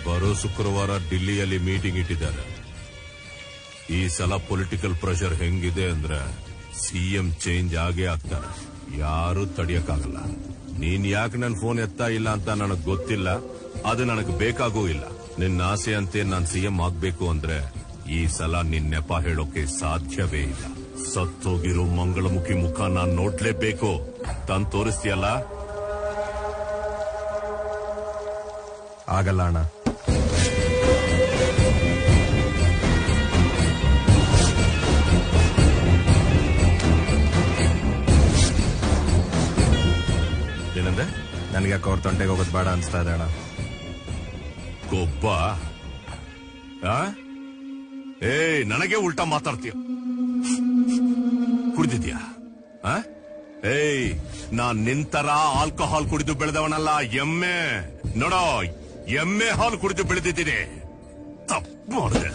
ಬರೋ ಶುಕ್ರವಾರ ಡಿಲ್ಲಿಯಲ್ಲಿ ಮೀಟಿಂಗ್ ಇಟ್ಟಿದ್ದಾರೆ. ಈ ಸಲ ಪೊಲಿಟಿಕಲ್ ಪ್ರೆಷರ್ ಹೆಂಗಿದೆ ಅಂದ್ರೆ ಸಿಎಂ ಚೇಂಜ್ ಆಗೇ ಆಗ್ತಾರೆ, ಯಾರು ತಡಿಯಕ್ಕಾಗಲ್ಲ. ನೀನ್ ಯಾಕೆ ನನ್ ಫೋನ್ ಎತ್ತಾ ಇಲ್ಲ ಅಂತ ನನಗ್ ಗೊತ್ತಿಲ್ಲ, ಅದು ನನಗ್ ಬೇಕಾಗೂ ಇಲ್ಲ. ನಿನ್ನ ಆಸೆ ಅಂತೆ ನಾನ್ ಸಿಎಂ ಆಗ್ಬೇಕು ಅಂದ್ರೆ ಈ ಸಲ ನಿನ್ ನೆಪ ಹೇಳೋಕೆ ಸಾಧ್ಯವೇ ಇಲ್ಲ. ಸತ್ತೋಗಿರೋ ಮಂಗಳಮುಖಿ ಮುಖ ನಾನ್ ನೋಡ್ಲೇಬೇಕು. ತಾನ್ ತೋರಿಸ್ತೀಯಲ್ಲ? ಆಗಲ್ಲ ಅಣ್ಣ. ಏನಂದ್ರೆ? ನನಗೆ ಯಾಕೆ ಅವ್ರ ತೊಂಟೆಗೆ ಹೋಗೋದು ಬೇಡ ಅನ್ಸ್ತಾ ಇದೆ ಅಣ್ಣ. ಗೊಬ್ಬ ನನಗೆ ಉಲ್ಟಾ ಮಾತಾಡ್ತೀಯ. ಕುಡಿದಿದ್ಯಾ? ನಾನ್ ನಿಂತರ ಆಲ್ಕೋಹಾಲ್ ಕುಡಿದು ಬೆಳೆದವನಲ್ಲ, ಎಮ್ಮೆ. ನೋಡೋ, ಎಮ್ಮೆ ಹಾಲು ಕುಡಿದು ಬೆಳೆದಿದ್ದೀನಿ. ತಪ್ಪು ಮಾಡಿದೆ.